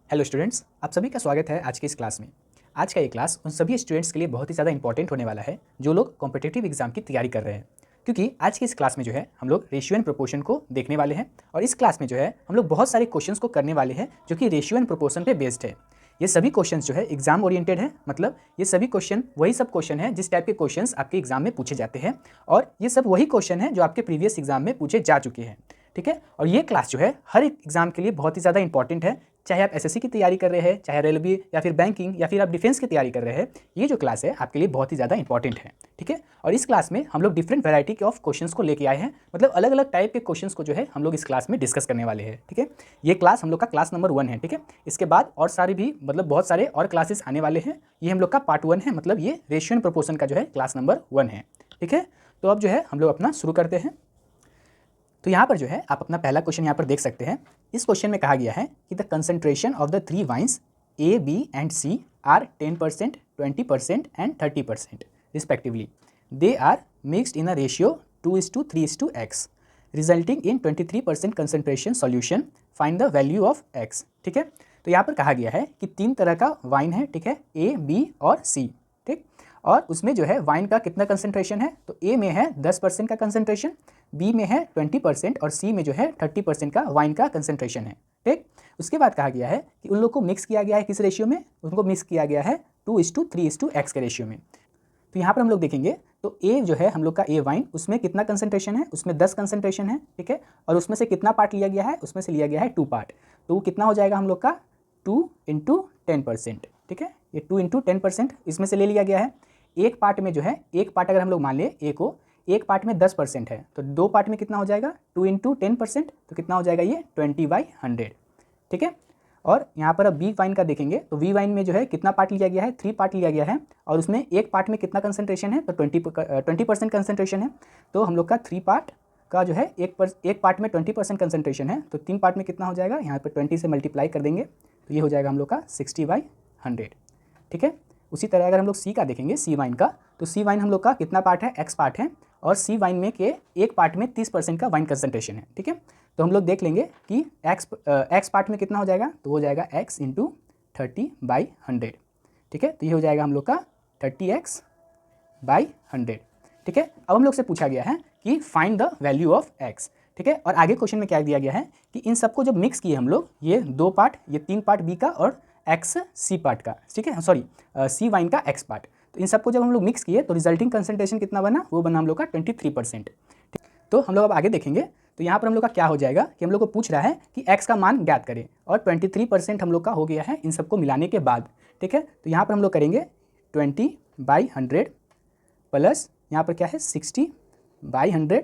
Hello students, आप सभी का स्वागत है आज की इस क्लास में। आज का ये क्लास उन सभी स्टूडेंट्स के लिए बहुत ही ज़्यादा इंपॉर्टेंट होने वाला है जो लोग कॉम्पिटिटिव एग्जाम की तैयारी कर रहे हैं, क्योंकि आज की इस क्लास में जो है हम लोग रेशियो एंड प्रोपोर्शन को देखने वाले हैं। और इस क्लास में जो है हम लोग बहुत सारे क्वेश्चंस को करने वाले हैं जो कि रेशियो एंड प्रोपोर्शन पे बेस्ड है। ये सभी क्वेश्चंस जो है एग्जाम ओरिएंटेड है, मतलब ये सभी क्वेश्चन वही सब क्वेश्चन है जिस टाइप के क्वेश्चंस आपके एग्जाम में पूछे जाते हैं, और ये सब वही क्वेश्चन है जो आपके प्रीवियस एग्जाम में पूछे जा चुके हैं। ठीक है, और ये क्लास जो है हर एक एग्जाम के लिए बहुत ही ज़्यादा इंपॉर्टेंट है, चाहे आप एसएससी की तैयारी कर रहे हैं, चाहे रेलवे या फिर बैंकिंग या फिर आप डिफेंस की तैयारी कर रहे हैं। ये जो क्लास है आपके लिए बहुत ही ज़्यादा इंपॉर्टेंट है। ठीक है, और इस क्लास में हम लोग डिफरेंट वैरायटी के ऑफ क्वेश्चंस को लेके आए हैं, मतलब अलग अलग टाइप के क्वेश्चंस को जो है हम लोग इस क्लास में डिस्कस करने वाले हैं। ठीक है, ये क्लास हम लोग का क्लास नंबर 1 है। ठीक है, इसके बाद और सारे भी मतलब बहुत सारे और क्लासेस आने वाले हैं। ये हम लोग का पार्ट 1 है, मतलब ये रेशियो एंड प्रोपोर्शन का जो है क्लास नंबर 1 है। ठीक है, तो अब जो है हम लोग अपना शुरू करते हैं। तो यहाँ पर जो है आप अपना पहला क्वेश्चन यहाँ पर देख सकते हैं। इस क्वेश्चन में कहा गया है कि the concentration of the 3 wines A, B and C are 10%, 20% and 30% respectively. They are mixed in a ratio 2:3:x, resulting in 23% concentration solution. Find the value of x। ठीक है, तो यहाँ पर कहा गया है कि 3 तरह का वाइन है। ठीक है, ए, बी और सी। ठीक, और उसमें जो है वाइन का कितना कंसंट्रेशन है, तो ए में है 10% का कंसंट्रेशन, बी में है 20% और सी में जो है 30% का वाइन का कंसंट्रेशन है। ठीक, उसके बाद कहा गया है कि उन लोग को मिक्स किया गया है किस रेशियो में, उनको मिक्स किया गया है 2:3:x के रेशियो में। तो यहाँ पर हम लोग देखेंगे तो ए जो है हम लोग का ए वाइन, उसमें कितना कंसंट्रेशन है, उसमें 10 कंसंट्रेशन है। ठीक है, और उसमें से कितना पार्ट लिया गया है, उसमें से लिया गया है 2 पार्ट। तो वो कितना हो जाएगा हम लोग का 2 × 10%। ठीक है, ये 2 × 10% इसमें से ले लिया गया है। एक पार्ट में जो है, एक पार्ट अगर हम लोग मान ले ए को, एक पार्ट में 10% है, तो 2 पार्ट में कितना हो जाएगा 2 × 10%, तो कितना हो जाएगा ये 20/100। ठीक है, और यहाँ पर अब बी वाइन का देखेंगे तो वी वाइन में जो है कितना पार्ट लिया गया है, 3 पार्ट लिया गया है, और उसमें एक पार्ट में कितना कंसंट्रेशन है, तो 20% कंसंट्रेशन है। तो हम लोग का 3 पार्ट का जो है एक पार्ट में 20% कंसंट्रेशन है, तो 3 पार्ट में कितना हो जाएगा, यहाँ पर 20 से मल्टीप्लाई कर देंगे तो ये हो जाएगा हम लोग का 60/100। ठीक है, उसी तरह अगर हम लोग सी का देखेंगे, सी वाइन का, तो सी वाइन हम लोग का कितना पार्ट है, एक्स पार्ट है, और सी वाइन में के एक पार्ट में 30% का वाइन कंसंट्रेशन है। ठीक है, तो हम लोग देख लेंगे कि एक्स पार्ट में कितना हो जाएगा, तो हो जाएगा x × 30/100। ठीक है, तो ये हो जाएगा हम लोग का 30x/100। ठीक है, अब हम लोग से पूछा गया है कि find the value of x। ठीक है, और आगे क्वेश्चन में क्या दिया गया है कि इन सबको जब मिक्स किए हम लोग, ये 2 पार्ट, ये 3 पार्ट बी का और एक्स सी पार्ट का, ठीक है, सॉरी सी वाइन का एक्स पार्ट, तो इन सबको जब हम लोग मिक्स किए तो रिजल्टिंग कंसंट्रेशन कितना बना, वो बना हम लोग का 23%। ठीक, तो हम लोग अब आगे देखेंगे तो यहाँ पर हम लोग का क्या हो जाएगा कि हम लोग को पूछ रहा है कि x का मान ज्ञात करें, और 23% हम लोग का हो गया है इन सबको मिलाने के बाद। ठीक है, तो यहाँ पर हम लोग करेंगे 20/100 प्लस यहाँ पर क्या है 60/100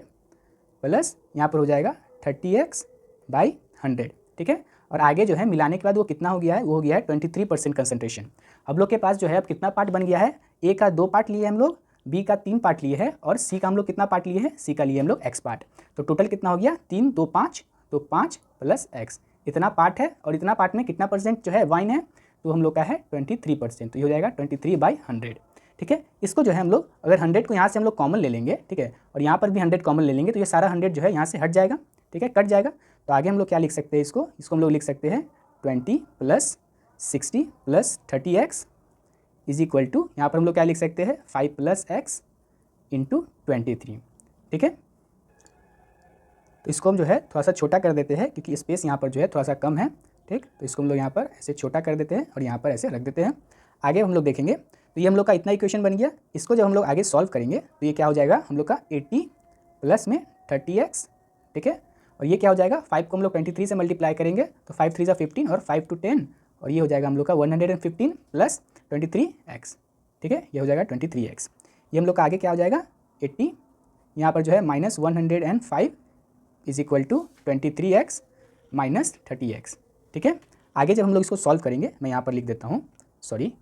प्लस यहाँ पर हो जाएगा 30x/100। ठीक है, और आगे जो है मिलाने के बाद वो कितना हो गया है, वो हो गया है 23% कंसंट्रेशन। अब लोग के पास जो है अब कितना पार्ट बन गया है, ए का 2 पार्ट लिए हम लोग, बी का 3 पार्ट लिए है, और सी का हम लोग कितना पार्ट लिए हैं, सी का लिए हम लोग एक्स पार्ट। तो टोटल कितना हो गया 3 2 5, तो 5 + x, इतना पार्ट है, और इतना पार्ट में कितना परसेंट जो है वाइन है, तो हम लोग का है 23%, तो ये हो जाएगा 23/100। ठीक है, इसको जो है हम लोग अगर 100 को यहाँ से हम लोग कॉमन ले लेंगे, ठीक है, और यहाँ पर भी 100 कॉमन ले लेंगे, तो ये सारा 100 जो है यहाँ से हट जाएगा। ठीक है, कट जाएगा, तो आगे हम लोग क्या लिख सकते हैं, इसको हम लोग लिख सकते हैं 20 + 60 + 30x इज इक्वल टू, यहाँ पर हम लोग क्या लिख सकते हैं 5 + x × 23। ठीक है, तो इसको हम जो है थोड़ा सा छोटा कर देते हैं क्योंकि स्पेस यहाँ पर जो है थोड़ा सा कम है। ठीक, तो इसको हम लोग यहाँ पर ऐसे छोटा कर देते हैं और यहाँ पर ऐसे रख देते हैं। आगे हम लोग देखेंगे तो ये हम लोग का इतना इक्वेशन बन गया। इसको जब हम लोग आगे सॉल्व करेंगे तो ये क्या हो जाएगा हम लोग का 80 प्लस में 30x। ठीक है, और ये क्या हो जाएगा 5 को हम लोग 23 से मल्टीप्लाई करेंगे तो 5 3 = 15 और 5 2 10, और ये हो जाएगा हम लोग का 115 प्लस 23x। ठीक है, ये हो जाएगा 23x। ये हम लोग का आगे क्या हो जाएगा 80, यहाँ पर जो है -105 is equal to 23x minus 30x। ठीक है, आगे जब हम लोग इसको सॉल्व करेंगे, मैं यहाँ पर लिख देता हूँ, सॉरी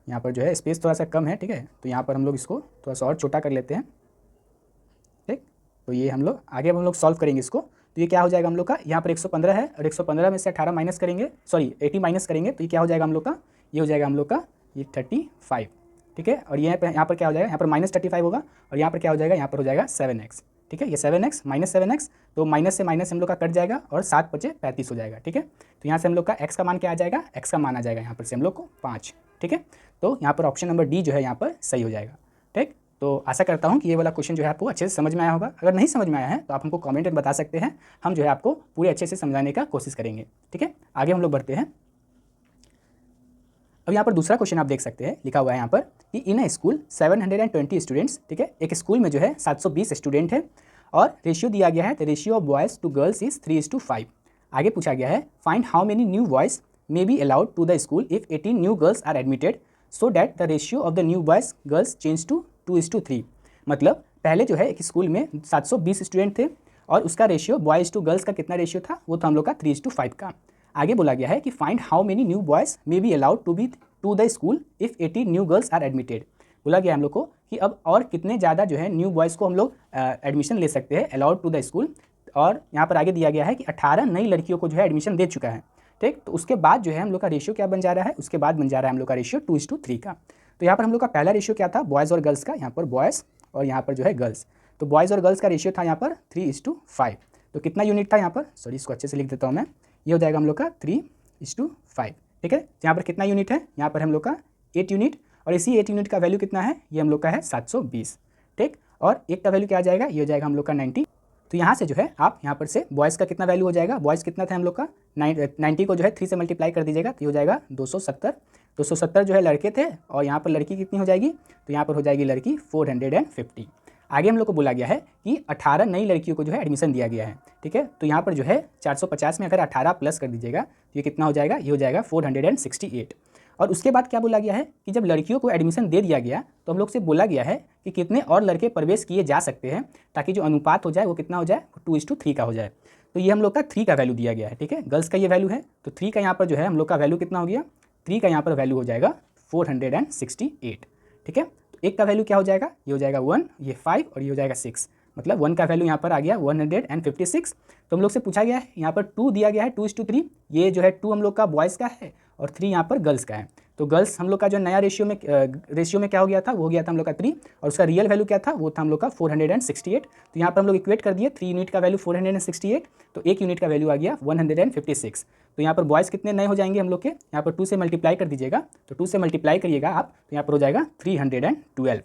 यहाँ पर जो है स्पेस थोड़ा सा कम है। ठीक है, तो यहाँ पर हम लोग इसको थोड़ा सा और छोटा कर लेते हैं। ठीक, तो ये हम लोग आगे अब हम लोग सॉल्व करेंगे इसको, तो ये क्या हो जाएगा हम लोग का, यहाँ पर 115 है और 115 में से 18 माइनस करेंगे, सॉरी 80 माइनस करेंगे, तो ये क्या हो जाएगा हम लोग का, ये हो जाएगा हम लोग का ये 35। ठीक है, और यहाँ पर क्या हो जाएगा, यहाँ पर -35 होगा, और यहाँ पर क्या हो जाएगा, यहाँ पर हो जाएगा 7x। ठीक है, ये 7x माइनस 7x, तो माइनस से माइनस हम लोग का कट जाएगा और 7 × 5 = 35 हो जाएगा। ठीक है, तो यहाँ से हम लोग का x का मान क्या आ जाएगा, x का मान आ जाएगा यहाँ पर से हम लोग को 5। ठीक है, तो यहाँ पर ऑप्शन नंबर डी जो है यहाँ पर सही हो जाएगा। ठीक, तो आशा करता हूँ कि ये वाला क्वेश्चन जो है आपको अच्छे से समझ में आया होगा। अगर नहीं समझ में आया है तो आप हमको कमेंट में बता सकते हैं, हम जो है आपको पूरे अच्छे से समझाने का कोशिश करेंगे। ठीक है, आगे हम लोग बढ़ते हैं। अब यहाँ पर दूसरा क्वेश्चन आप देख सकते हैं, लिखा हुआ है यहाँ पर कि इन अ स्कूल 720 स्टूडेंट्स। ठीक है, एक स्कूल में जो है 720 स्टूडेंट है और रेशियो दिया गया है, the ratio of boys to girls is 3:5। आगे पूछा गया है find how many new boys may be allowed to the school if 18 new girls are admitted so that the ratio of the new boys girls change to 2:3। मतलब पहले जो है एक school में 720 स्टूडेंट थे और उसका रेशियो बॉयज़ टू गर्ल्स का कितना रेशियो था, वो था हम लोग का 3:5 का। आगे बोला गया है कि find how many new boys may be allowed to the school if 18 new girls are admitted. बोला गया हम लोग को कि अब और कितने ज़्यादा जो है न्यू बॉयज़ को हम लोग एडमिशन ले सकते हैं अलाउड टू द स्कूल, और यहाँ पर आगे दिया गया है कि 18 नई लड़कियों को जो है एडमिशन दे चुका है। ठीक, तो उसके बाद जो है हम लोग का रेशियो क्या बन जा रहा है, उसके बाद बन जा रहा है हम लोग का रेशियो 2:3 का। तो यहाँ पर हम लोग का पहला रेशियो क्या था, बॉयज़ और गर्ल्स का, यहाँ पर बॉयज़ और यहाँ पर जो है गर्ल्स। तो बॉयज़ और गर्ल्स का रेशियो था यहाँ पर 3:5। तो कितना यूनिट था यहाँ पर, सॉरी इसको अच्छे से लिख देता हूँ मैं, ये हो जाएगा हम लोग का 3:5। ठीक है, यहाँ पर कितना यूनिट है, यहाँ पर हम लोग का 8 यूनिट, और इसी 8 यूनिट का वैल्यू कितना है, ये हम लोग का है 720। ठीक, और एक का वैल्यू क्या आ जाएगा, ये हो जाएगा हम लोग का 90। तो यहाँ से जो है आप यहाँ पर से बॉयज़ का कितना वैल्यू हो जाएगा, बॉयज़ कितना था हम लोग का 90 को जो है 3 से मल्टीप्लाई कर दीजिएगा तो ये हो जाएगा 270। 270 जो है लड़के थे और यहाँ पर लड़की कितनी हो जाएगी, तो यहाँ पर हो जाएगी लड़की 450। आगे हम लोग को बोला गया है कि 18 नई लड़कियों को जो है एडमिशन दिया गया है। ठीक है, तो यहाँ पर जो है 450 में अगर 18 प्लस कर दीजिएगा तो ये कितना हो जाएगा, ये हो जाएगा 468। और उसके बाद क्या बोला गया है कि जब लड़कियों को एडमिशन दे दिया गया तो हम लोग से बोला गया है कि कितने और लड़के प्रवेश किए जा सकते हैं ताकि जो अनुपात हो जाए वो कितना हो जाए, 2:3 का हो जाए। तो ये हम लोग का 3 का वैल्यू दिया गया है। ठीक है, गर्ल्स का ये वैल्यू है, तो 3 का यहाँ पर जो है हम लोग का वैल्यू कितना हो गया, 3 का यहाँ पर वैल्यू हो जाएगा 468। ठीक है, तो एक का वैल्यू क्या हो जाएगा, ये हो जाएगा 1, ये 5 और ये हो जाएगा 6, मतलब 1 का वैल्यू यहाँ पर आ गया 156। तो हम लोग से पूछा गया है, यहाँ पर 2 दिया गया है 2:3, ये जो है 2 हम लोग का बॉयज़ का है और 3 यहाँ पर गर्ल्स का है। तो गर्ल्स हम लोग का जो नया रेशियो में क्या हो गया था, वो हो गया था हम लोग का 3, और उसका रियल वैल्यू क्या था, वो था हम लोग का 468। तो यहाँ पर हम लोग इक्वेट कर दिए, 3 यूनिट का वैल्यू 468, तो 1 यूनिट का वैल्यू आ गया 156। तो यहाँ पर बॉयज़ कितने नए हो जाएंगे हम लोग के, यहाँ पर 2 से मल्टीप्लाई कर दीजिएगा, तो 2 से मल्टीप्लाई करिएगा आप तो यहाँ पर हो जाएगा 312।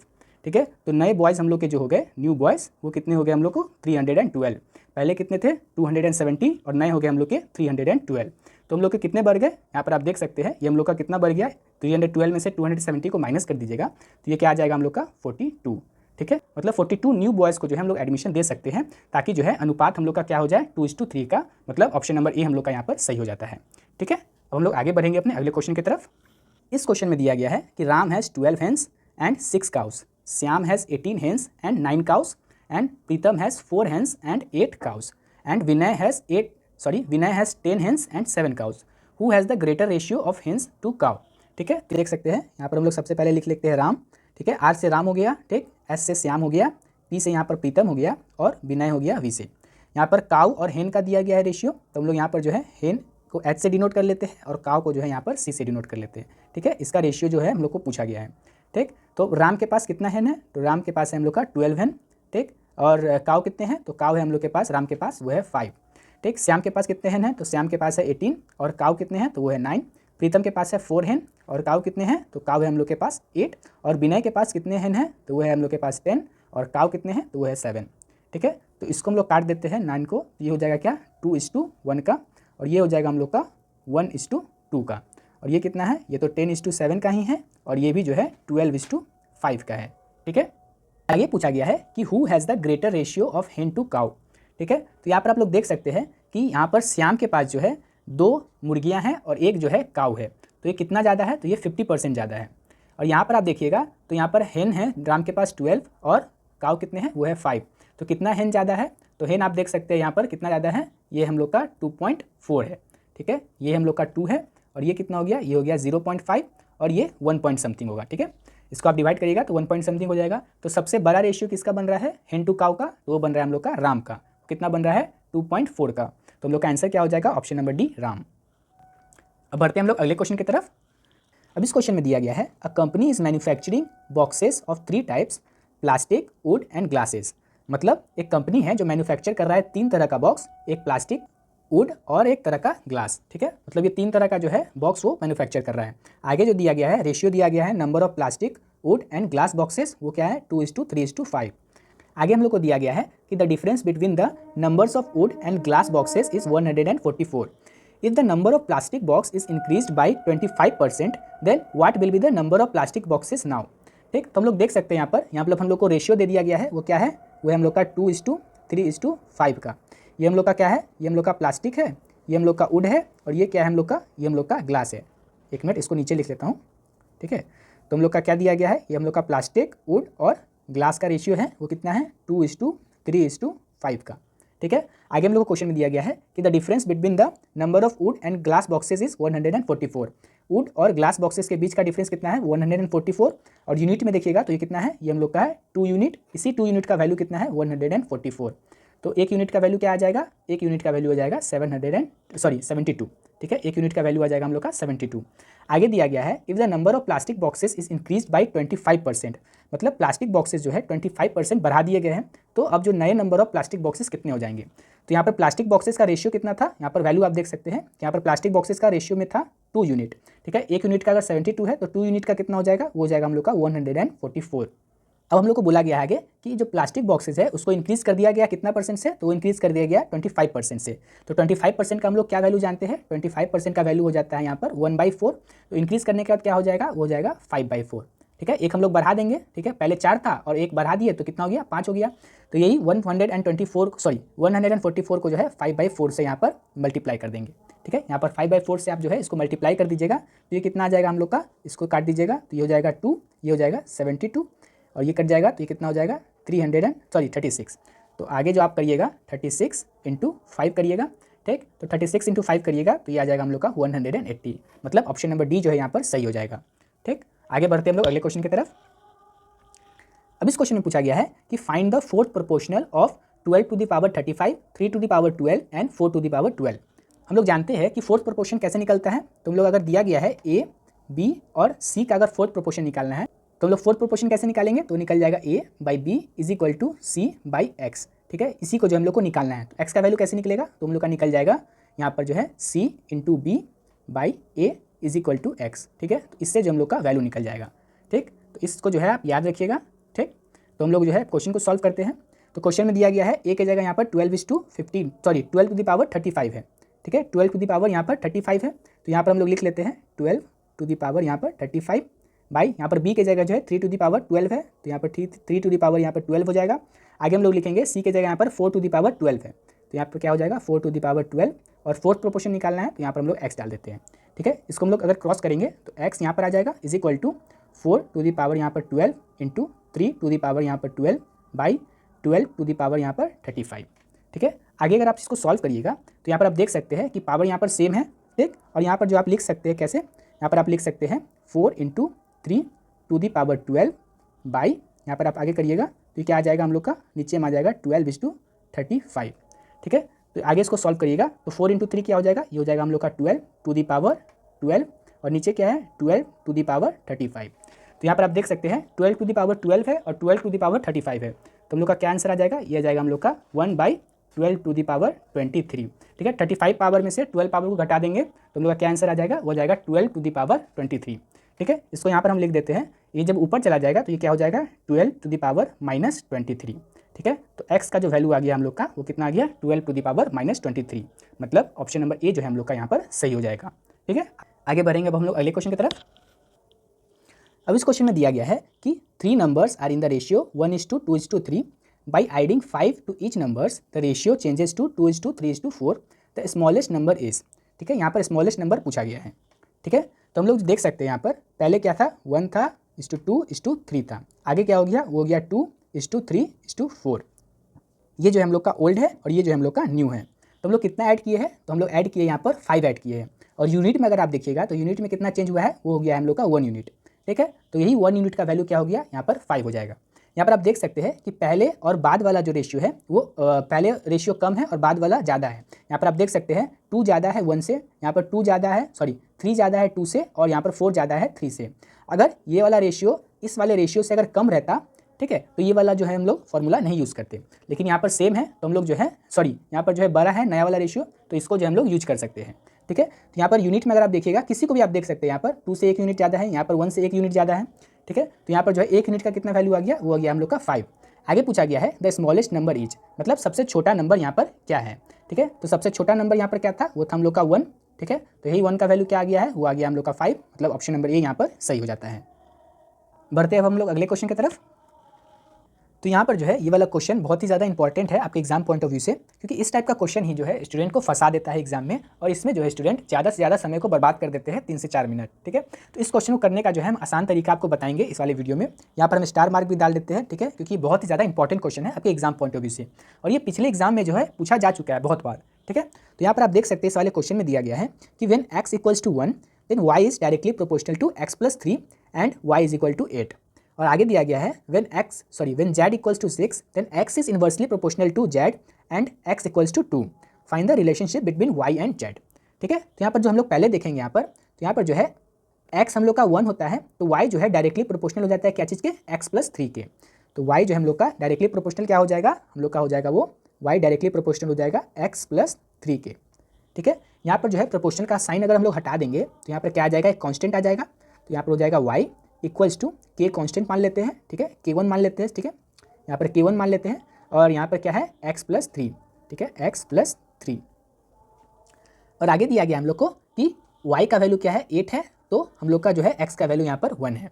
ठीक है, तो नए बॉयज़ हम लोग के जो हो गए न्यू बॉयज़ वो कितने हो गए हम लोग को 312। पहले कितने थे 270 और नए हो गए हम लोग के 312। तो हम लोग के कितने बढ़ गए, यहाँ पर आप देख सकते हैं ये हम लोग का कितना बढ़ गया, 312 में से 270 को माइनस कर दीजिएगा तो ये क्या आ जाएगा हम लोग का 42। ठीक है, मतलब 42 न्यू बॉयज़ को जो है हम लोग एडमिशन दे सकते हैं ताकि जो है अनुपात हम लोग का क्या हो जाए 2:3 का, मतलब ऑप्शन नंबर ए हम लोग का यहाँ पर सही हो जाता है। ठीक है, अब हम लोग आगे बढ़ेंगे अपने अगले क्वेश्चन की तरफ। इस क्वेश्चन में दिया गया है कि Ram has 12 hens and 6 cows, Shyam has 18 hens and 9 cows, and Pritam has 4 hens and 8 cows, and Vinay has 10 hens and 7 cows. Who has the greater ratio of hens to cow. ठीक है, देख सकते हैं यहाँ पर हम लोग सबसे पहले लिख लेते हैं राम। ठीक है, आर से राम हो गया, ठीक, एस से श्याम हो गया, पी से यहाँ पर प्रीतम हो गया और विनय हो गया वी से। यहाँ पर काउ और हेन का दिया गया है रेशियो, तो हम लोग यहाँ पर जो है हेन को एच से डिनोट कर लेते हैं और काउ को जो है यहाँ पर सी से डिनोट कर लेते हैं। ठीक है, इसका रेशियो जो है हम लोग को पूछा गया है। ठीक, तो राम के पास कितना हेन है, तो राम के पास है हम लोग का 12 हेन। ठीक, और काउ कितने हैं, तो काउ है हम लोग के पास, राम के पास वो है 5। ठीक, श्याम के पास कितने हेन है, तो श्याम के पास है 18 और काउ कितने हैं, तो वो है 9। प्रीतम के पास है 4 हेन और काउ कितने हैं, तो काउ है हम लोग के पास 8, और विनय के पास कितने हेन है, तो वो है हम लोग के पास 10 और काउ कितने हैं, तो वो है 7। ठीक है, तो इसको हम लोग काट देते हैं 9 को, ये हो जाएगा क्या 2:1 का, और ये हो जाएगा हम लोग का 1:2 का, और ये कितना है, ये तो 10:7 का ही है, और ये भी जो है 12:5 का है। ठीक है, आगे पूछा गया है कि who has the greater ratio of हेन टू काउ। ठीक है, तो यहाँ पर आप लोग देख सकते हैं कि यहाँ पर श्याम के पास जो है 2 मुर्गियाँ हैं और एक जो है काउ है, तो ये कितना ज़्यादा है, तो ये 50% ज़्यादा है। और यहाँ पर आप देखिएगा तो यहाँ पर हेन है राम के पास 12 और काउ कितने हैं, वो है 5, तो कितना हेन ज़्यादा है, तो हेन आप देख सकते हैं यहाँ पर कितना ज़्यादा है, ये हम लोग का 2.4 है। ठीक है, ये हम लोग का 2 है और ये कितना हो गया, ये हो गया 0.5 और ये 1 पॉइंट समथिंग होगा। ठीक है, इसको आप डिवाइड करिएगा तो 1 पॉइंट समथिंग हो जाएगा। तो सबसे बड़ा रेशियो किसका बन रहा है, हेन टू काउ का, तो वो बन रहा है हम लोग का राम का, कितना बन रहा है 2.4 का। तो हम लोग का आंसर क्या हो जाएगा, ऑप्शन नंबर डी राम। अब बढ़ते हैं हम लोग अगले क्वेश्चन की तरफ। अब इस क्वेश्चन में दिया गया है a company is manufacturing boxes of 3 types, plastic, would and glasses. मतलब एक कंपनी है जो मैन्युफैक्चर कर रहा है 3 तरह का बॉक्स, एक प्लास्टिक, वुड और एक तरह का ग्लास, ठीक है। मतलब ये 3 तरह का जो है बॉक्स वो मैन्युफैक्चर कर रहा है। आगे जो दिया गया है रेशियो दिया गया है number of plastic, would and glass boxes, वो क्या है 2:3:5। आगे हम लोग को दिया गया है कि the difference between the numbers of wood and glass boxes is 144। If the number of plastic box is increased by 25%, then what will be the number of plastic boxes now. ठीक, तो हम लोग देख सकते हैं यहाँ पर हम लोग को रेशियो दे दिया गया है, वो क्या है, वो है हम लोग का 2:3:5 का। ये हम लोग का क्या है, ये हम लोग का प्लास्टिक है, ये हम लोग का वुड है, और ये क्या है हम लोग का, ये हम लोग का ग्लास है। एक मिनट इसको नीचे लिख लेता हूँ, ठीक है। तो हम लोग का क्या दिया गया है, ये हम लोग का प्लास्टिक, वुड और ग्लास का रेशियो है, वो कितना है 2:3:5 का, ठीक है। आगे हम लोग को क्वेश्चन में दिया गया है कि the difference between the number of wood and glass boxes is 144। Would और ग्लास बॉक्सेस के बीच का डिफरेंस कितना है 144, और यूनिट में देखिएगा तो ये कितना है, ये हम लोग का है 2 यूनिट। इसी 2 यूनिट का वैल्यू कितना है 144। तो एक यूनिट का वैल्यू क्या आ जाएगा, एक यूनिट का वैल्यू हो जाएगा 72, ठीक है। एक यूनिट का वैल्यू आ जाएगा हम लोग का 72। आगे दिया गया है if the number of plastic boxes is increase by 25%, मतलब प्लास्टिक बॉक्सेस जो है 25% बढ़ा दिए गए हैं, तो अब जो नए नंबर ऑफ प्लास्टिक बॉक्सेस कितने हो जाएंगे। तो यहाँ पर प्लास्टिक बॉक्सेस का रेशियो कितना था, यहाँ पर वैल्यू आप देख सकते हैं, यहाँ पर प्लास्टिक बॉक्सेस का रेशियो में था 2 यूनिट, ठीक है। एक यूनिट का अगर 72 है तो 2 यूनिट का कितना हो जाएगा, वो हो जाएगा हम लोग का 144। अब हम लोग को बोला गया है आगे कि जो प्लास्टिक बॉक्सेस है उसको इंक्रीज़ कर दिया गया कितना परसेंट से, तो वो इंक्रीज़ कर दिया गया 25% से। तो 25% का हम लोग क्या वैल्यू जानते हैं, 25% का वैल्यू हो जाता है यहाँ पर 1/4। तो इंक्रीज़ करने के बाद क्या हो जाएगा, वो हो जाएगा 5/4, ठीक है। एक हम लोग बढ़ा देंगे, ठीक है, पहले 4 था और एक बढ़ा दिए तो कितना हो गया 5 हो गया। तो यही 144 को जो है 5/4 से यहाँ पर मल्टीप्लाई कर देंगे, ठीक है। यहाँ पर 5/4 से आप जो है इसको मल्टीप्लाई कर दीजिएगा, तो ये कितना आ जाएगा हम लोग का, इसको काट दीजिएगा तो ये हो जाएगा 2, ये हो जाएगा 72, और ये कट जाएगा तो ये कितना हो जाएगा 36। तो आगे जो आप करिएगा 36 × 5 करिएगा, ठीक। तो 36 × 5 करिएगा तो ये आ जाएगा हम लोग का 180, मतलब ऑप्शन नंबर डी जो है यहाँ पर सही हो जाएगा, ठीक। आगे बढ़ते हैं हम लोग अगले क्वेश्चन की तरफ। अब इस क्वेश्चन में पूछा गया है कि find the fourth proportional of 12⁵, 3⁵12 and 4⁵12। हम लोग जानते हैं कि फोर्थ प्रोपोर्शन कैसे निकलता है। तो हम लोग अगर दिया गया है ए, बी और सी का अगर फोर्थ प्रोपोर्शन निकालना है तो हम लोग फोर्थ प्रोपोर्शन कैसे निकालेंगे, तो निकल जाएगा A/B = C/X, ठीक है। इसी को जो हम लोग को निकालना है, तो x का वैल्यू कैसे निकलेगा, तो हम लोग का निकल जाएगा यहाँ पर जो है C × B/A = X, ठीक है। तो इससे जो हम लोग का वैल्यू निकल जाएगा, ठीक। तो इसको जो है आप याद रखिएगा, ठीक। तो हम लोग जो है क्वेश्चन को सॉल्व करते हैं। तो क्वेश्चन में दिया गया है ए की जगह यहाँ पर 12 है, ठीक है। 12 यहाँ पर 35 है, तो यहाँ पर हम लोग लिख लेते हैं 12 यहाँ पर 35 बाई यहाँ पर b के जगह जो है 3⁵12 है, तो यहाँ पर 3 यहाँ पर 12 हो जाएगा। आगे हम लोग लिखेंगे c के जगह यहाँ पर 4⁵12 है, तो यहाँ पर क्या हो जाएगा 4⁵12, और फोर्थ प्रोपोर्शन निकालना है तो यहाँ पर हम लोग x डाल देते हैं, ठीक है। इसको हम लोग अगर क्रॉस करेंगे तो x यहाँ पर आ जाएगा = 4⁵12 यहाँ पर 12 × 3⁵12 यहाँ पर 12 बाई 12 यहाँ पर 35, ठीक है। आगे अगर आप इसको सॉल्व करिएगा तो यहाँ पर आप देख सकते हैं कि पावर यहाँ पर सेम है, ठीक। और यहाँ पर जो आप लिख सकते हैं कैसे, यहाँ पर आप लिख सकते हैं 4 × 3⁵12 बाई, यहाँ पर आप आगे करिएगा तो क्या आ जाएगा हम लोग का, नीचे में आ जाएगा 12:35, ठीक है। तो आगे इसको सॉल्व करिएगा तो 4 × 3 क्या हो जाएगा, ये हो जाएगा हम लोग का 12⁵12, और नीचे क्या है 12⁵35। तो यहाँ पर आप देख सकते हैं 12⁵12 है और 12⁵35 है, तो हम लोग का क्या आंसर आ जाएगा, ये आ जाएगा हम लोग का 1/12⁵23, ठीक है। 35 पावर में से 12 पावर को घटा देंगे तो हम लोग का क्या आंसर आ जाएगा, वो जाएगा 12⁵23, ठीक है। इसको यहाँ पर हम लिख देते हैं, ये जब ऊपर चला जाएगा तो ये क्या हो जाएगा 12⁻⁻23, ठीक है। तो x का जो वैल्यू आ गया हम लोग का वो कितना आ गया 12⁻⁻23, मतलब ऑप्शन नंबर ए जो है हम लोग का यहाँ पर सही हो जाएगा, ठीक है। आगे बढ़ेंगे अब हम लोग अगले क्वेश्चन की तरफ। अब इस क्वेश्चन में दिया गया है कि 3 numbers are in the ratio 1:2:3, by adding 5 to each numbers the ratio changes to 2:3:4, the smallest number is, ठीक है। यहाँ पर स्मॉलेस्ट नंबर पूछा गया है, ठीक है। तो हम लोग देख सकते हैं यहाँ पर पहले क्या था 1 था, 2:3 था, आगे क्या हो गया, वो हो गया 2:3:4। ये जो है हम लोग का ओल्ड है और ये जो है हम लोग का न्यू है। तो हम लोग कितना ऐड किए हैं, तो हम लोग ऐड किए यहाँ पर 5 ऐड किए हैं, और यूनिट में अगर आप देखिएगा तो यूनिट में कितना चेंज हुआ है, वो हो गया हम लोग का 1 यूनिट, ठीक है। तो यही 1 यूनिट का वैल्यू क्या हो गया, यहाँ पर 5 हो जाएगा। यहाँ पर आप देख सकते हैं कि पहले और बाद वाला जो रेशियो है वो पहले रेशियो कम है और बाद वाला ज़्यादा है। यहाँ पर आप देख सकते हैं 2 ज़्यादा है 1 से, यहाँ पर 3 ज़्यादा है 2 से, और यहाँ पर 4 ज़्यादा है 3 से। अगर ये वाला रेशियो इस वाले रेशियो से अगर कम रहता ठीक है। तो ये वाला जो है हम लोग फॉर्मूला नहीं यूज़ करते, लेकिन यहाँ पर सेम है तो हम लोग जो है यहाँ पर जो है बड़ा है नया वाला रेशियो, तो इसको जो हम लोग यूज कर सकते हैं। ठीक है। तो यहाँ पर यूनिट में अगर आप देखिएगा किसी को भी आप देख सकते हैं, यहाँ पर 2 से 1 यूनिट ज़्यादा है, यहाँ पर 1 से 1 यूनिट ज़्यादा है। ठीक है। तो यहाँ पर जो है 1 यूनिट का कितना वैल्यू आ गया, वो आ गया हम लोग का 5। आगे पूछा गया है द स्मॉलेस्ट नंबर इज, मतलब सबसे छोटा नंबर यहाँ पर क्या है। ठीक है। तो सबसे छोटा नंबर यहाँ पर क्या था, वो था हम लोग का 1। ठीक है। तो यही 1 का वैल्यू क्या आ गया है, वो आ गया हम लोग का 5, मतलब ऑप्शन नंबर ए यहाँ पर सही हो जाता है। बढ़ते हैं अब हम लोग अगले क्वेश्चन की तरफ। तो यहाँ पर जो है ये वाला क्वेश्चन बहुत ही ज़्यादा इंपॉर्टेंट है आपके एग्जाम पॉइंट ऑफ व्यू से, क्योंकि इस टाइप का क्वेश्चन ही जो है स्टूडेंट को फंसा देता है एग्जाम में, और इसमें जो है स्टूडेंट ज़्यादा से ज़्यादा समय को बर्बाद कर देते हैं 3 से 4 मिनट। ठीक है। तो इस क्वेश्चन को करने का जो है हम आसान तरीका आपको बताएंगे इस वाले वीडियो में। यहाँ पर हम स्टार मार्क भी डाल देते हैं। ठीक है। क्योंकि बहुत ही ज़्यादा इंपॉर्टेंट क्वेश्चन है आपके एग्जाम पॉइंट ऑफ व्यू से, और ये पिछले एग्जाम में जो है पूछा जा चुका है बहुत बार। ठीक है। तो यहाँ पर आप देख सकते हैं इस वाले क्वेश्चन में दिया गया है कि when x equals to 1 then y is directly proportional to x + 3 and y is equal to 8। और आगे दिया गया है when z equals to 6 then x is inversely proportional to z and x equals to 2, find the relationship between y and z। ठीक है। तो यहाँ पर जो हम लोग पहले देखेंगे यहाँ पर, तो यहाँ पर जो है x हम लोग का 1 होता है, तो y जो है डायरेक्टली प्रोपोर्शनल हो जाता है क्या चीज़ के, x + 3 के। तो y जो हम लोग का डायरेक्टली प्रोपोर्शनल क्या हो जाएगा, हम लोग का हो जाएगा वो y डायरेक्टली प्रोपोर्शनल हो जाएगा x + 3 के। ठीक है। यहाँ पर जो है प्रोपोर्शनल का साइन अगर हम लोग हटा देंगे तो यहाँ पर क्या आ जाएगा, एक कॉन्स्टेंट आ जाएगा। तो यहाँ पर हो जाएगा y इक्वल्स टू के कॉन्स्टेंट मान लेते हैं। ठीक है। k1 मान लेते हैं। ठीक है। यहाँ पर k1 मान लेते हैं, और यहाँ पर क्या है x + 3। ठीक है। x + 3। और आगे दिया गया हम लोग को कि y का वैल्यू क्या है, 8 है, तो हम लोग का जो है x का वैल्यू यहाँ पर 1 है।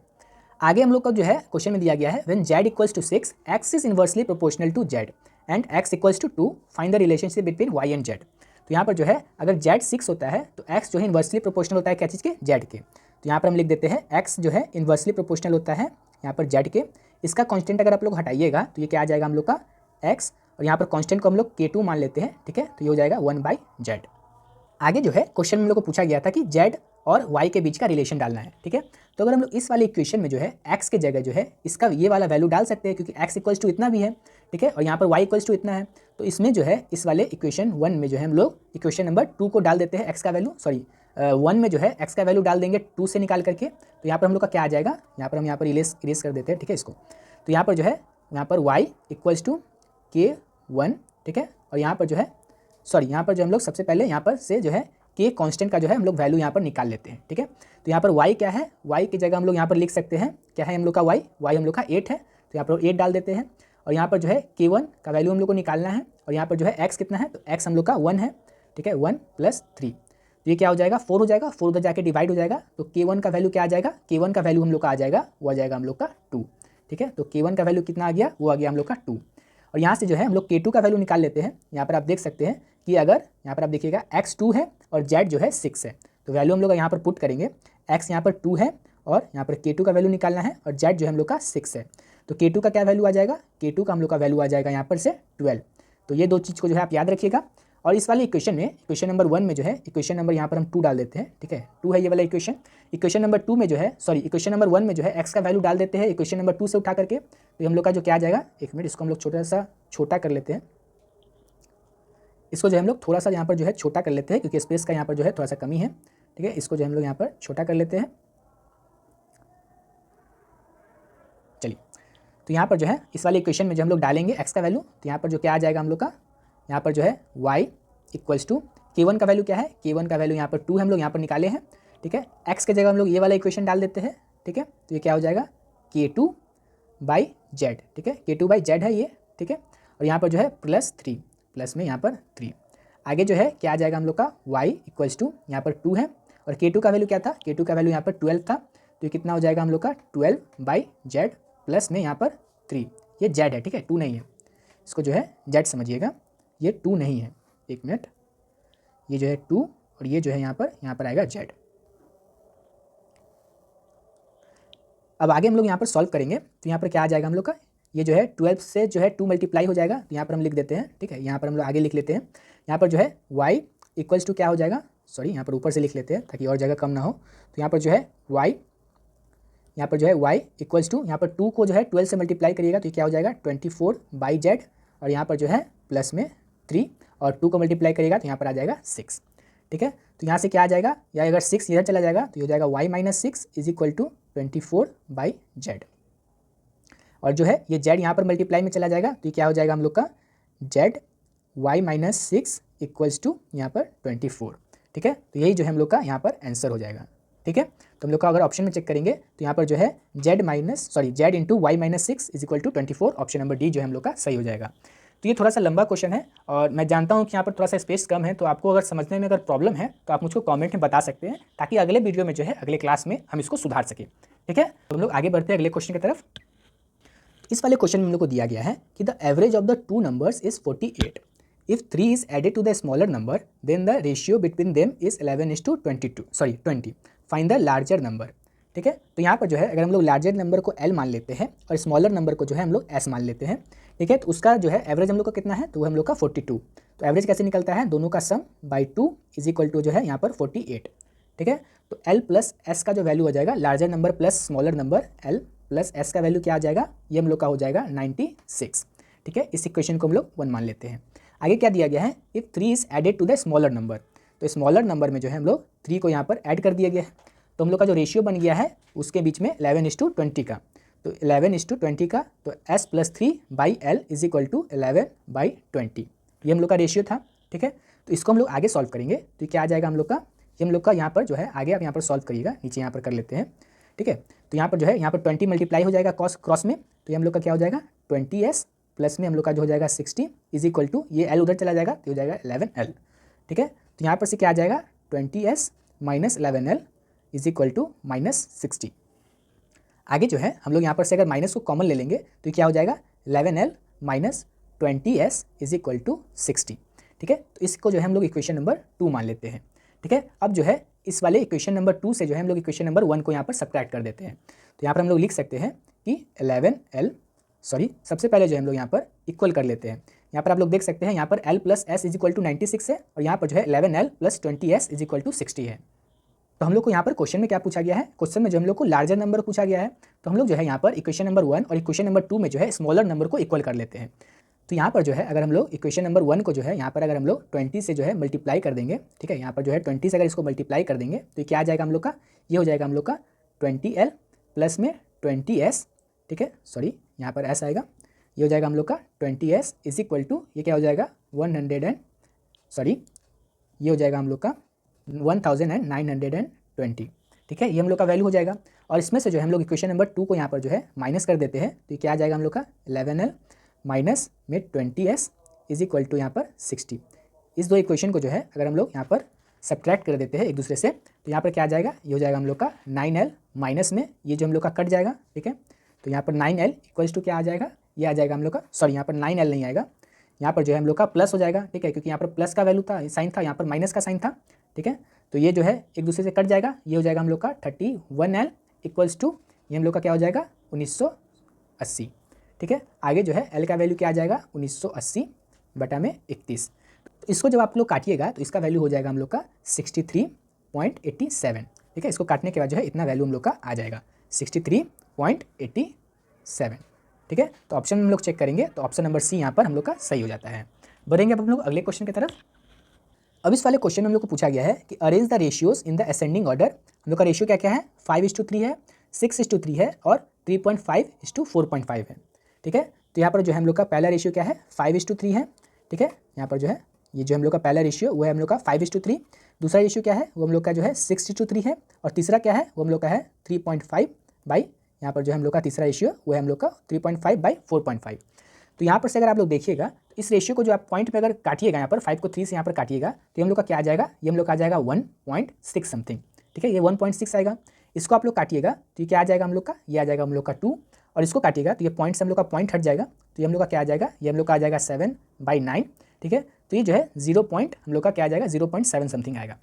आगे हम लोग का जो है क्वेश्चन में दिया गया है when z equals to 6 x is inversely proportional to z and x equals to 2, find the relationship between y and z। तो यहाँ पर जो है अगर z 6 होता है तो x जो है इन्वर्सली प्रोपोर्शनल होता है क्या चीज़ के, z के। तो यहाँ पर हम लिख देते हैं x जो है इन्वर्सली प्रोपोर्शनल होता है यहाँ पर z के। इसका कांस्टेंट अगर आप लोग हटाइएगा तो ये क्या आ जाएगा हम लोग का x, और यहाँ पर कांस्टेंट को हम लोग k2 मान लेते हैं। ठीक है। तो ये हो जाएगा 1/z। आगे जो है क्वेश्चन में हम लोग को पूछा गया था कि z और y के बीच का रिलेशन डालना है। ठीक है। तो अगर हम लोग इस वाले इक्वेशन में जो है x के जगह जो है इसका ये वाला वैल्यू डाल सकते हैं, क्योंकि x इक्वल्स टू इतना भी है। ठीक है। और यहाँ पर y इक्वल्स टू इतना है, तो इसमें जो है इस वाले इक्वेशन 1 में जो है हम लोग इक्वेशन नंबर 2 को डाल देते हैं, x का वैल्यू 1 में जो है x का वैल्यू डाल देंगे 2 से निकाल करके। तो यहाँ पर हम लोग का क्या आ जाएगा, यहाँ पर हम यहाँ पर इरेज कर देते हैं। ठीक है इसको। तो यहाँ पर जो है यहाँ पर y इक्वल्स टू k1। ठीक है। और यहाँ पर जो है यहाँ पर जो हम लोग सबसे पहले यहाँ पर से जो है के कांस्टेंट का जो है हम लोग वैल्यू यहाँ पर निकाल लेते हैं। ठीक है। तो यहाँ पर y क्या है, y की जगह हम लोग यहाँ पर लिख सकते हैं क्या है हम लोग का y हम लोग का 8 है, तो यहाँ पर 8 डाल देते हैं। और यहाँ पर जो है k1 का वैल्यू हम लोग को निकालना है, और यहाँ पर जो है x कितना है, तो x हम लोग का 1 है। ठीक है। 1 + 3, तो ये क्या हो जाएगा, 4 हो जाएगा, 4 उधर जाके डिवाइड हो जाएगा। तो k1 का वैल्यू क्या आ जाएगा, k1 का वैल्यू हम लोग का आ जाएगा, वो आ जाएगा हम लोग का 2। ठीक है। तो k1 का वैल्यू कितना आ गया, वो आ गया हम लोग का 2। और यहाँ से जो है हम लोग k2 का वैल्यू निकाल लेते हैं। यहाँ पर आप देख सकते हैं कि अगर यहाँ पर आप देखिएगा x 2 है और z जो है 6 है, तो वैल्यू हम लोग यहाँ पर पुट करेंगे। x यहाँ पर 2 है और यहाँ पर k2 का वैल्यू निकालना है, और z जो है हम लोग का 6 है। तो k2 का क्या वैल्यू आ जाएगा, k2 का हम लोग का वैल्यू आ जाएगा यहाँ पर से 12। तो ये दो चीज़ को जो है आप याद रखिएगा। और इस वाले इक्वेशन में इक्वेशन नंबर 1 में जो है इक्वेशन नंबर यहाँ पर हम 2 डाल देते हैं। ठीक है। 2 है ये वाला इक्वेशन। इक्वेशन नंबर 2 में जो है इक्वेशन नंबर 1 में जो है x का वैल्यू डाल देते हैं इक्वेशन नंबर 2 से उठा करके। तो हम लोग का जो क्या आ जाएगा, एक मिनट इसको हम लोग छोटा सा छोटा कर लेते हैं। इसको जो हम लोग थोड़ा सा यहाँ पर जो है छोटा कर लेते हैं, क्योंकि स्पेस का यहाँ पर जो है थोड़ा सा कमी है। ठीक है। इसको जो हम लोग यहाँ पर छोटा कर लेते हैं। चलिए, तो यहाँ पर जो है इस वाले इक्वेशन में जो हम लोग डालेंगे x का वैल्यू, तो यहाँ पर जो क्या आ जाएगा हम लोग का, यहाँ पर जो है y इक्वल्स टू k1 का वैल्यू क्या है, k1 का वैल्यू यहाँ पर 2 हम लोग यहाँ पर निकाले हैं। ठीक है। x के जगह हम लोग ये वाला इक्वेशन डाल देते हैं। ठीक है। तो ये क्या हो जाएगा k2/z। ठीक है। k2/z है ये। ठीक है। और यहाँ पर जो है +3, प्लस में यहाँ पर 3। आगे जो है क्या आ जाएगा हम लोग का y इक्वल्स टू यहाँ पर 2 है, और k2 का वैल्यू क्या था, k2 का वैल्यू यहाँ पर 12 था। तो ये कितना हो जाएगा हम लोग का 12/z प्लस में यहाँ पर 3। ये z है। ठीक है। 2 नहीं है, इसको जो है z समझिएगा, ये 2 नहीं है। एक मिनट, ये जो है 2 और ये जो है यहाँ पर आएगा z। अब आगे हम लोग यहाँ पर सॉल्व करेंगे, तो यहाँ पर क्या आ जाएगा हम लोग का, ये जो है 12 से जो है 2 मल्टीप्लाई हो जाएगा। तो यहाँ पर हम लिख देते हैं। ठीक है। यहाँ पर हम लोग आगे लिख लेते हैं। यहाँ पर जो है y इक्वल्स टू क्या हो जाएगा, यहाँ पर ऊपर से लिख लेते हैं ताकि और जगह कम ना हो। तो यहाँ पर जो है y इक्वल्स टू यहाँ पर 2 को जो है 12 से मल्टीप्लाई करिएगा तो क्या हो जाएगा 24/z, और यहाँ पर जो है प्लस में 3, और 2 को मल्टीप्लाई करिएगा तो यहाँ पर आ जाएगा 6। ठीक है। तो यहाँ से क्या आ जाएगा, या अगर 6 इधर चला जाएगा तो ये हो जाएगा y - 6 is equal to 24/z। और जो है ये z यहाँ पर मल्टीप्लाई में चला जाएगा, तो ये क्या हो जाएगा हम लोग का z y minus 6 equals to यहाँ पर 24। ठीक है, तो यही जो है हम लोग का यहाँ पर आंसर हो जाएगा। ठीक है, तो हम लोग का अगर ऑप्शन में चेक करेंगे तो यहाँ पर जो है z into y minus 6 is equal to 24, option number D जो है हम लोग का सही हो जाएगा। तो ये थोड़ा सा लंबा क्वेश्चन है और मैं जानता हूँ कि यहाँ पर थोड़ा सा स्पेस कम है, तो आपको अगर समझने में अगर प्रॉब्लम है तो आप मुझको कमेंट में बता सकते हैं, ताकि अगले वीडियो में जो है अगले क्लास में हम इसको सुधार सकें। ठीक है, तो हम लोग आगे बढ़ते हैं अगले क्वेश्चन की तरफ। इस वाले क्वेश्चन में हम लोग को दिया गया है कि the average of the two numbers is 48। If 3 is added to the smaller number then the ratio between them is 20। Find the larger number. ठीक है, तो यहाँ पर जो है अगर हम लोग लार्जर नंबर को L मान लेते हैं और स्मॉलर नंबर को जो है हम लोग S मान लेते हैं। ठीक है, तो उसका जो है एवरेज हम लोग का कितना है, तो वो हम लोग का 42। तो एवरेज कैसे निकलता है, दोनों का सम बाई 2 इज इक्वल टू जो है यहाँ पर 48। ठीक है, तो L प्लस S का जो वैल्यू हो जाएगा, larger number plus smaller number L plus S का वैल्यू क्या आ जाएगा, ये हम लोग का हो जाएगा 96। ठीक है, इस इक्वेशन को हम लोग 1 मान लेते हैं। आगे क्या दिया गया है, if 3 is added to the smaller number, तो स्मॉलर नंबर में जो है हम लोग 3 को यहाँ पर ऐड कर दिया गया है, तो हम लोग का जो रेशियो बन गया है उसके बीच में 11:20 का, तो 11:20 का, तो S plus 3 by L is equal to 11/20, ये हम लोग का रेशियो था। ठीक है, तो इसको हम लोग आगे सॉल्व करेंगे, तो क्या आ जाएगा हम लोग का, ये हम लोग का यहाँ पर जो है आगे आप यहाँ पर सॉल्व करिएगा, नीचे यहाँ पर कर लेते हैं। ठीक है, तो यहाँ पर जो है यहाँ पर 20 मल्टीप्लाई हो जाएगा क्रॉस में, तो ये हम लोग का क्या हो जाएगा 20S प्लस में हम लोग का जो हो जाएगा 60 इज इक्वल टू, ये L उधर चला जाएगा तो हो जाएगा 11L। ठीक है, तो यहाँ पर से क्या आ जाएगा 20S minus 11L is equal to -60। आगे जो है हम लोग यहाँ पर से अगर माइनस को कॉमन ले लेंगे तो क्या हो जाएगा 11L minus 20S is equal to 60। ठीक है, तो इसको जो है हम लोग इक्वेशन नंबर 2 मान लेते हैं। ठीक है, अब जो है इस वाले इक्वेशन नंबर 2 से जो है हम लोग इक्वेशन नंबर 1 को यहाँ पर सब्ट्रैक्ट कर देते हैं। तो यहाँ पर हम लोग लिख सकते हैं कि 11L सबसे पहले जो है हम लोग यहाँ पर इक्वल कर लेते हैं। यहाँ पर आप लोग देख सकते हैं यहाँ पर L plus S is equal to 96 है और यहाँ पर जो है 11L plus 20S is equal to 60 है। तो हम लोग को यहाँ पर क्वेश्चन में क्या पूछा गया है, क्वेश्चन में जो हम लोग को लार्जर नंबर पूछा गया है, तो हम लोग जो है यहाँ पर इक्वेशन नंबर 1 और इक्वेशन नंबर 2 में जो है स्मॉलर नंबर को इक्वल कर लेते हैं। तो यहाँ पर जो है अगर हम लोग इक्वेशन नंबर 1 को जो है यहाँ पर अगर हम लोग 20 से जो है मल्टीप्लाई कर देंगे, ठीक है, यहाँ पर जो है 20 से अगर इसको मल्टीप्लाई कर देंगे तो क्या आ जाएगा हम लोग का, ये हो जाएगा हम लोग का 20L प्लस में 20S। ठीक है, सॉरी यहाँ पर S आएगा, ये हो जाएगा हम लोग का 20S इज इक्वल टू, ये क्या हो जाएगा ये हो जाएगा हम लोग का 1920। ठीक है, ये हम लोग का वैल्यू हो जाएगा। और इसमें से जो है हम लोग इक्वेशन नंबर 2 को यहाँ पर जो है माइनस कर देते हैं, तो ये क्या आ जाएगा हम लोग का 11L माइनस में 20S इज इक्वल टू यहाँ पर 60। इस दो इक्वेशन को जो है अगर हम लोग यहाँ पर सब्ट्रैक्ट कर देते हैं एक दूसरे से, तो यहाँ पर क्या आ जाएगा, ये हो जाएगा हम लोग का 9L माइनस में ये जो हम लोग का कट जाएगा। ठीक है, तो यहाँ पर 9L इक्वल्स टू क्या आ जाएगा, ये आ जाएगा हम लोग का, सॉरी यहाँ पर 9L नहीं आएगा, यहाँ पर जो है हम लोग का प्लस हो जाएगा। ठीक है, क्योंकि यहाँ पर प्लस का वैल्यू था, साइन था, यहाँ पर माइनस का साइन था। ठीक है, तो ये जो है एक दूसरे से कट जाएगा, ये हो जाएगा हम लोग का 31L इक्वल्स टू, ये हम लोग का क्या हो जाएगा 1980। ठीक है, आगे जो है L का वैल्यू क्या आ जाएगा 1980 बटा में 31। तो इसको जब आप लोग काटिएगा तो इसका वैल्यू हो जाएगा हम लोग का 63.87। ठीक है, इसको काटने के बाद जो है इतना वैल्यू हम लोग का आ जाएगा 63.87। ठीक है, तो ऑप्शन हम लोग चेक करेंगे तो ऑप्शन नंबर सी यहाँ पर हम लोग का सही हो जाता है। बढ़ेंगे अब हम लोग अगले क्वेश्चन की तरफ। अब इस वाले क्वेश्चन में हम लोग को पूछा गया है कि arrange the ratios in the ascending order. हम लोग का रेशियो क्या क्या है, 5:3 है, 6:3 है और 3.5:4.5 है। ठीक है, तो यहाँ पर जो है हम लोग का पहला रेशियो क्या है 5:3 है। ठीक है, यहाँ पर जो है ये जो हम लोग का पहला रेशियो वो है हम लोग का 5:3। दूसरा रेशियो क्या है वो हम लोग का जो है 6:3 है और तीसरा क्या है वो हम लोग का है 3.5 बाई, यहाँ पर जो है हम लोग का तीसरा रेशियो वो है हम लोग का 3.5/4.5। तो यहाँ पर से अगर आप लोग देखिएगा तो इस रेशियो को जो आप पॉइंट पे अगर काटिएगा, यहाँ पर 5 को 3 से यहाँ पर काटिएगा तो हम लोग का क्या आ जाएगा, ये हम लोग का आ जाएगा 1.6 समथिंग। ठीक है, ये 1.6 आएगा। इसको आप लोग काटिएगा तो ये क्या आ जाएगा हम लोग का, ये आ जाएगा हम लोग का 2 और इसको काटिएगा तो ये पॉइंट से हम लोग का पॉइंट हट जाएगा, तो ये हम लोग का क्या आ जाएगा, ये हम लोग का आ जाएगा 7/9। ठीक है, तो ये जो है 0 पॉइंट हम लोग का क्या आ जाएगा 0.7 समथिंग आएगा।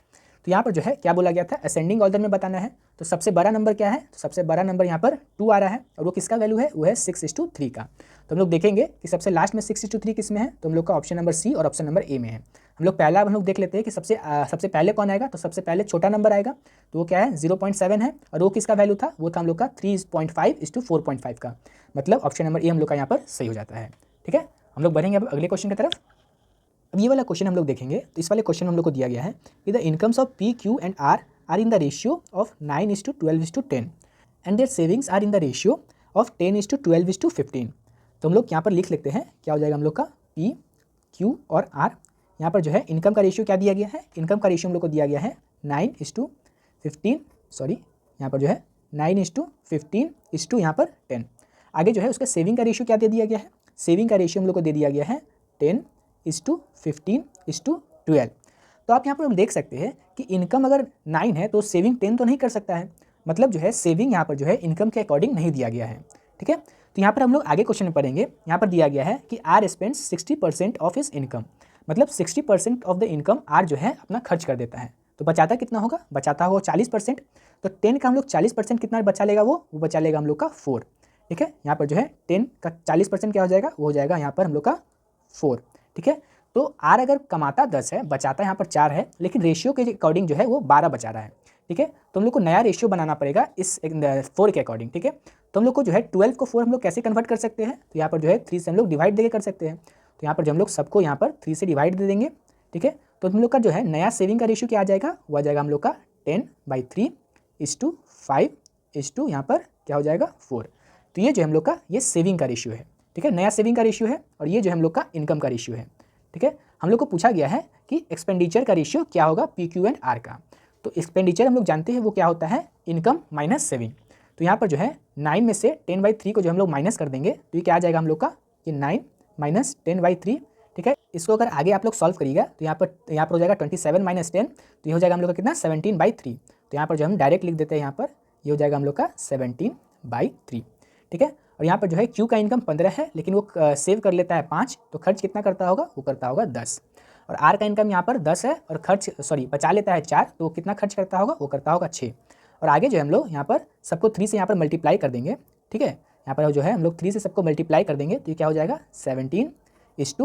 तो यहाँ पर जो है क्या बोला गया था, असेंडिंग ऑर्डर में बताना है। तो सबसे बड़ा नंबर क्या है, तो सबसे बड़ा नंबर यहाँ पर 2 आ रहा है और वो किसका वैल्यू है, वो है 6:3 का। तो हम लोग देखेंगे कि सबसे लास्ट में 6:3 किस में है, तो हम लोग का ऑप्शन नंबर सी और ऑप्शन नंबर ए में है। हम लोग पहला हम लोग देख लेते हैं कि सबसे पहले कौन आएगा, तो सबसे पहले छोटा नंबर आएगा, तो वो क्या है 0.7 है और वो किसका वैल्यू था, वो था हम लोग का 3.5:4.5 का। मतलब ऑप्शन नंबर ए हम लोग का यहाँ पर सही हो जाता है। ठीक है, हम लोग बढ़ेंगे अब अगले क्वेश्चन की तरफ। अब ये वाला क्वेश्चन हम लोग देखेंगे, तो इस वाले क्वेश्चन में हम लोग को दिया गया है कि the incomes of P, Q and R are in the ratio of 9:12:10 and their savings are in the ratio of 10:12:15। तो हम लोग यहाँ पर लिख लेते हैं, क्या हो जाएगा हम लोग का P, Q और R। यहाँ पर जो है इनकम का रेशियो क्या दिया गया है, इनकम का रेशियो हम लोग को दिया गया है 9:15, सॉरी यहाँ पर जो है 9:15 यहाँ पर 10। आगे जो है उसका सेविंग का रेशियो क्या दे दिया गया है, सेविंग का रेशियो हम लोग को दे दिया गया है 10:15:12। तो आप यहाँ पर हम देख सकते हैं कि इनकम अगर 9 है तो सेविंग 10 तो नहीं कर सकता है, मतलब जो है सेविंग यहाँ पर जो है इनकम के अकॉर्डिंग नहीं दिया गया है। ठीक है, तो यहाँ पर हम लोग आगे क्वेश्चन में पढ़ेंगे। यहाँ पर दिया गया है कि R spends 60% of his income, मतलब 60% ऑफ द इनकम आर जो है अपना खर्च कर देता है। तो बचाता कितना होगा, बचाता होगा 40%। तो 10 का हम लोग 40% कितना बचा लेगा, वो बचा लेगा हम लोग का 4। ठीक है, यहाँ पर जो है 10 का 40% क्या हो जाएगा, वो हो जाएगा यहाँ पर हम लोग का 4। ठीक है, तो आर अगर कमाता 10 है, बचाता यहाँ पर 4 है, लेकिन रेशियो के अकॉर्डिंग जो है वो 12 बचा रहा है। ठीक है, तो हम लोग को नया रेशियो बनाना पड़ेगा इस 4 के अकॉर्डिंग। ठीक है, तो हम लोग को जो है 12 को 4 हम लोग कैसे कन्वर्ट कर सकते हैं, तो यहाँ पर जो है 3 से हम लोग डिवाइड देके कर सकते हैं। तो यहाँ पर जो हम लोग सबको यहाँ पर 3 से डिवाइड दे देंगे। ठीक है, तो हम लोग का जो है नया सेविंग का रेशियो क्या आ जाएगा, वो आ जाएगा हम लोग का 10/3:5 यहाँ पर क्या हो जाएगा 4। तो ये जो हम लोग का ये सेविंग का रेशियो है। ठीक है, नया सेविंग का रेशियो है, और ये जो हम लोग का इनकम का रेशियो है। ठीक है, हम लोग को पूछा गया है कि एक्सपेंडिचर का रेशियो क्या होगा पी क्यू एंड आर का। तो एक्सपेंडिचर हम लोग जानते हैं वो क्या होता है, इनकम माइनस सेविंग। तो यहाँ पर जो है 9 में से 10/3 को जो हम लोग माइनस कर देंगे तो ये क्या आ जाएगा हम लोग का, ये 9 माइनस 10/3। ठीक है, इसको अगर आगे आप लोग सॉल्व करिएगा तो यहाँ पर हो जाएगा 27 माइनस 10, तो ये हो जाएगा हम लोग का कितना 17/3। तो यहाँ पर जो हम डायरेक्ट लिख देते हैं, यहाँ पर ये हो जाएगा हम लोग का 17/3। ठीक है, और यहाँ पर जो है क्यू का इनकम 15 है, लेकिन वो सेव कर लेता है 5, तो खर्च कितना करता होगा, वो करता होगा 10। और आर का इनकम यहाँ पर 10 है और खर्च बचा लेता है 4, तो कितना खर्च करता होगा, वो करता होगा 6। और आगे जो है हम लोग यहाँ पर सबको 3 से यहाँ पर मल्टीप्लाई कर देंगे। ठीक है, यहाँ पर जो है हम लोग 3 से सबको मल्टीप्लाई कर देंगे, तो ये क्या हो जाएगा 17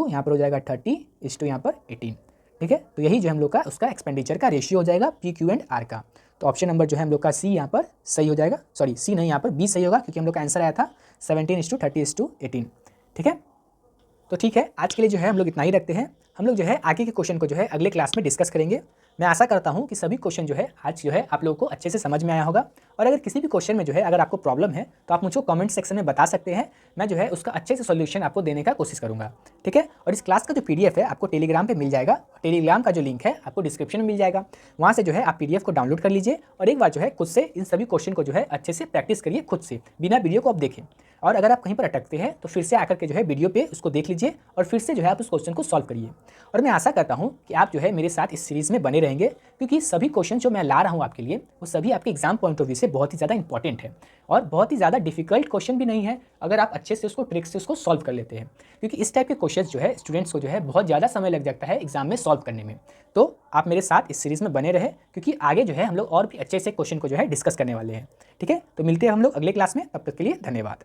यहाँ पर हो जाएगा 30 यहाँ पर 18। ठीक है, तो यही जो हम लोग का उसका एक्सपेंडिचर का रेशियो हो जाएगा पी क्यू एंड आर का। तो ऑप्शन नंबर जो है हम लोग का सी यहाँ पर सही हो जाएगा, सॉरी सी नहीं, यहाँ पर बी सही होगा, क्योंकि हम लोग का आंसर आया था 17:30:18। ठीक है, तो ठीक है, आज के लिए जो है हम लोग इतना ही रखते हैं। हम लोग जो है आगे के क्वेश्चन को जो है अगले क्लास में डिस्कस करेंगे। मैं आशा करता हूं कि सभी क्वेश्चन जो है आज जो है आप लोगों को अच्छे से समझ में आया होगा। और अगर किसी भी क्वेश्चन में जो है अगर आपको प्रॉब्लम है तो आप मुझको कमेंट सेक्शन में बता सकते हैं, मैं जो है उसका अच्छे से सॉल्यूशन आपको देने का कोशिश करूँगा। ठीक है, और इस क्लास का जो PDF है आपको टेलीग्राम पर मिल जाएगा, टेलीग्राम का जो लिंक है आपको डिस्क्रिप्शन में मिल जाएगा। वहाँ से जो है आप PDF को डाउनलोड कर लीजिए और एक बार जो है खुद से इन सभी क्वेश्चन को जो है अच्छे से प्रैक्टिस करिए, खुद से बिना वीडियो को आप देखें। और अगर आप कहीं पर अटकते हैं तो फिर से आकर के जो है वीडियो पे उसको देख लीजिए और फिर से जो है आप उस क्वेश्चन को सॉल्व करिए। और मैं आशा करता हूं कि आप जो है मेरे साथ इस सीरीज़ में बने रहेंगे, क्योंकि सभी क्वेश्चन जो मैं ला रहा हूं आपके लिए वो सभी आपके एग्जाम पॉइंट ऑफ व्यू से बहुत ही ज़्यादा इंपॉर्टेंट है और बहुत ही ज़्यादा डिफिकल्ट क्वेश्चन भी नहीं है, अगर आप अच्छे से उसको ट्रिक से उसको सॉल्व कर लेते हैं। क्योंकि इस टाइप के क्वेश्चन जो है स्टूडेंट्स को जो है बहुत ज़्यादा समय लग जाता है एग्जाम में सॉल्व करने में। तो आप मेरे साथ इस सीरीज़ में बने रहे, क्योंकि आगे जो है हम लोग और भी अच्छे से क्वेश्चन को जो है डिस्कस करने वाले हैं। ठीक है, तो मिलते हैं हम लोग अगले क्लास में, तब तक के लिए धन्यवाद।